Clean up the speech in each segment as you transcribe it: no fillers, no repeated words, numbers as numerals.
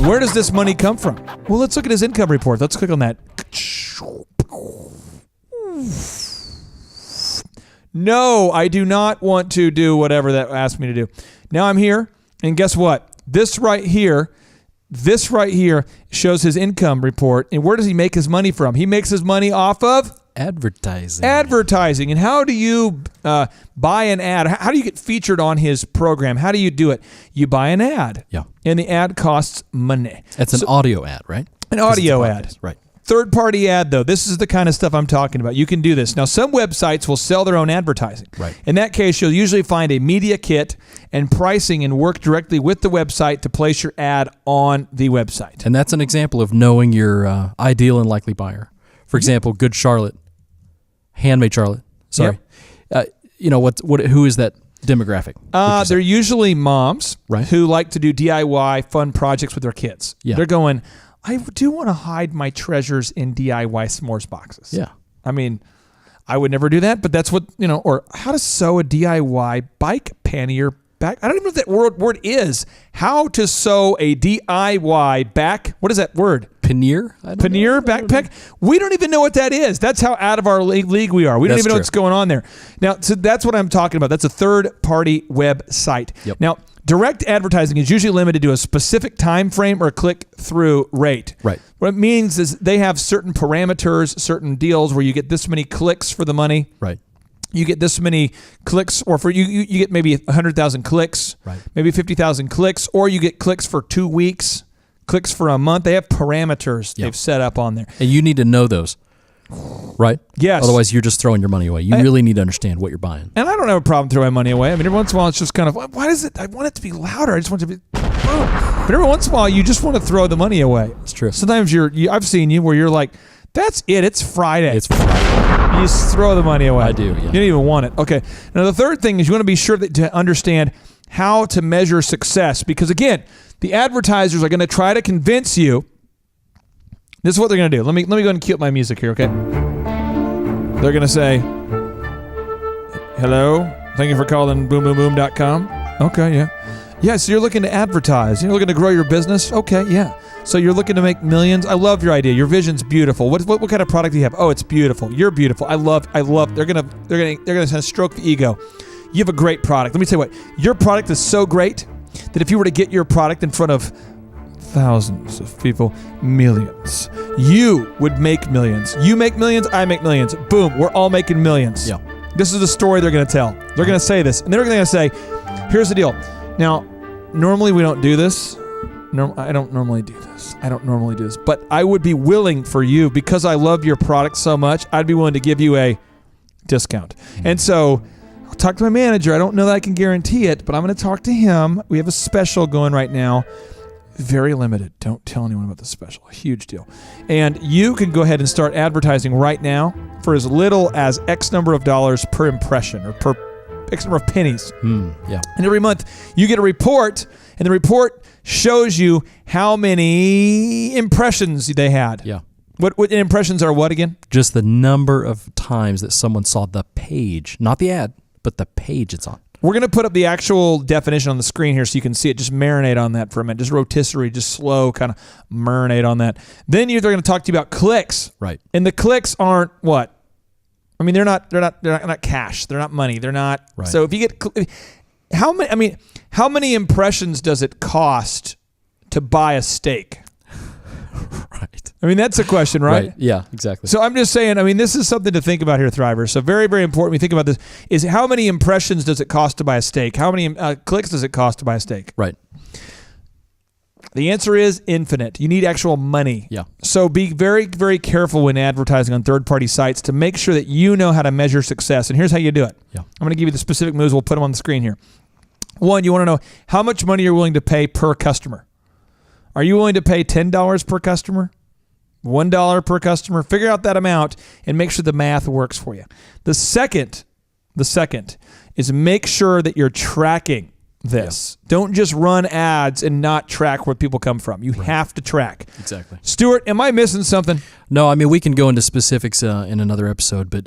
Where does this money come from? Well, let's look at his income report. Let's click on that. No, I do not want to do whatever that asked me to do. Now I'm here, and guess what? This right here shows his income report. And where does he make his money from? He makes his money off of advertising. And how do you buy an ad? How do you get featured on his program? How do you do it? You buy an ad. Yeah. And the ad costs money. It's an audio ad, right? An audio ad. Right. Third-party ad, though. This is the kind of stuff I'm talking about. You can do this. Now, some websites will sell their own advertising. Right. In that case, you'll usually find a media kit and pricing and work directly with the website to place your ad on the website. And that's an example of knowing your ideal and likely buyer. For example, Good Charlotte, Handmade Charlotte. Sorry. Yep. Who is that demographic? They're usually moms Right. who like to do DIY fun projects with their kids. Yeah. They're going, I do want to hide my treasures in DIY s'mores boxes. Yeah. I mean, I would never do that, but that's what, or how to sew a DIY bike pannier back. I don't even know what that word is. How to sew a DIY back. What is that word? Pannier? Pannier backpack? We don't even know what that is. That's how out of our league we are. We don't even know what's going on there. Now, so that's what I'm talking about. That's a third-party website. Yep. Now, direct advertising is usually limited to a specific time frame or click-through rate. Right. What it means is they have certain parameters, certain deals where you get this many clicks for the money. Right. You get this many clicks, or for you get maybe 100,000 clicks, right. Maybe 50,000 clicks, or you get clicks for 2 weeks, clicks for a month. They have parameters they've set up on there. And you need to know those, right? Yes. Otherwise, you're just throwing your money away. You really need to understand what you're buying. And I don't have a problem throwing money away. I mean, every once in a while, it's just kind of, why does it? I want it to be louder. I just want it to be, boom. But every once in a while, you just want to throw the money away. It's true. Sometimes I've seen you where you're like, that's it. It's Friday. It's Friday. You just throw the money away. I do, yeah. You don't even want it. Okay. Now, the third thing is you want to be sure to understand how to measure success. Because, again, the advertisers are going to try to convince you. This is what they're going to do. Let me go ahead and cue up my music here, okay? They're going to say, hello, thank you for calling boomboomboom.com. Okay, yeah. Yeah, so you're looking to advertise. You're looking to grow your business? Okay, yeah. So you're looking to make millions? I love your idea. Your vision's beautiful. What kind of product do you have? Oh, it's beautiful. You're beautiful. I love. They're gonna stroke the ego. You have a great product. Let me tell you what. Your product is so great that if you were to get your product in front of thousands of people, millions, you would make millions. You make millions. I make millions. Boom. We're all making millions. Yeah. This is the story they're gonna tell. They're gonna say this, and they're gonna say, "Here's the deal." Now, normally we don't do this. I don't normally do this. But I would be willing for you, because I love your product so much, I'd be willing to give you a discount. And so I'll talk to my manager. I don't know that I can guarantee it, but I'm going to talk to him. We have a special going right now. Very limited. Don't tell anyone about the special. A huge deal. And you can go ahead and start advertising right now for as little as X number of dollars per impression, or per X number of pennies. Yeah. And every month you get a report, and the report shows you how many impressions they had. Yeah. What impressions are what again? Just the number of times that someone saw the page, not the ad, but the page it's on. We're going to put up the actual definition on the screen here so you can see it. Just marinate on that for a minute. Just rotisserie, just slow kind of marinate on that. Then they're going to talk to you about clicks. Right. And the clicks aren't what? I mean, they're not cash. They're not money. They're not. Right. So if you get how many impressions does it cost to buy a steak? Right. I mean, that's a question, right? Yeah, exactly. So I'm just saying, I mean, this is something to think about here, Thrivers. So very, very important when you think about this is how many impressions does it cost to buy a steak? How many clicks does it cost to buy a steak? Right. The answer is infinite. You need actual money. Yeah. So be very, very careful when advertising on third-party sites to make sure that you know how to measure success. And here's how you do it. Yeah. I'm going to give you the specific moves. We'll put them on the screen here. One, you want to know how much money you're willing to pay per customer. Are you willing to pay $10 per customer? $1 per customer? Figure out that amount and make sure the math works for you. The second is make sure that you're tracking this. Yeah. Don't just run ads and not track where people come from. You have to track. Exactly. Stuart, am I missing something? No, I mean, we can go into specifics in another episode, but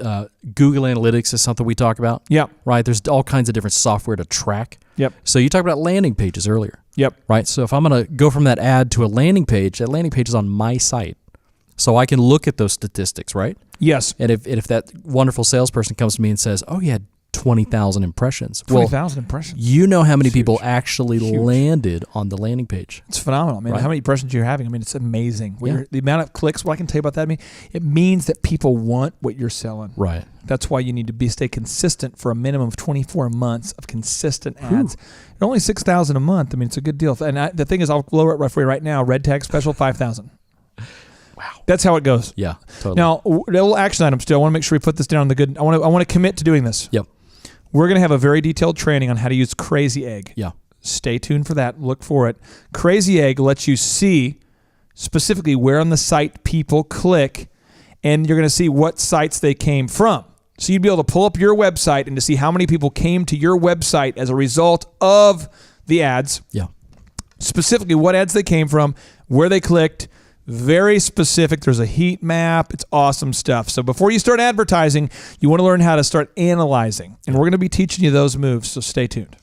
Google Analytics is something we talk about. Yeah. Right? There's all kinds of different software to track. Yep. So you talked about landing pages earlier. Yep. Right. So if I'm going to go from that ad to a landing page, that landing page is on my site. So I can look at those statistics, right? Yes. And if that wonderful salesperson comes to me and says, "Oh, you had 20,000 impressions." 20,000 impressions. You know how many It's people huge. actually Huge. landed on the landing page. It's phenomenal. I mean, Right. how many impressions you're having? I mean, it's amazing. What Yeah. you're- the amount of clicks, what I can tell you about that, I mean, it means that people want what you're selling. Right. That's why you need to stay consistent for a minimum of 24 months of consistent ads. At only 6,000 a month. I mean, it's a good deal. And the thing is, I'll lower it for you right now. Red tag special, 5,000. Wow. That's how it goes. Yeah. Totally. Now, a little action item still. I want to make sure we put this down on the good. I want to commit to doing this. Yep. We're going to have a very detailed training on how to use Crazy Egg. Yeah. Stay tuned for that. Look for it. Crazy Egg lets you see specifically where on the site people click, and you're going to see what sites they came from. So you'd be able to pull up your website and to see how many people came to your website as a result of the ads. Yeah. Specifically what ads they came from, where they clicked. Very specific. There's a heat map. It's awesome stuff. So before you start advertising, you want to learn how to start analyzing. And we're going to be teaching you those moves, so stay tuned.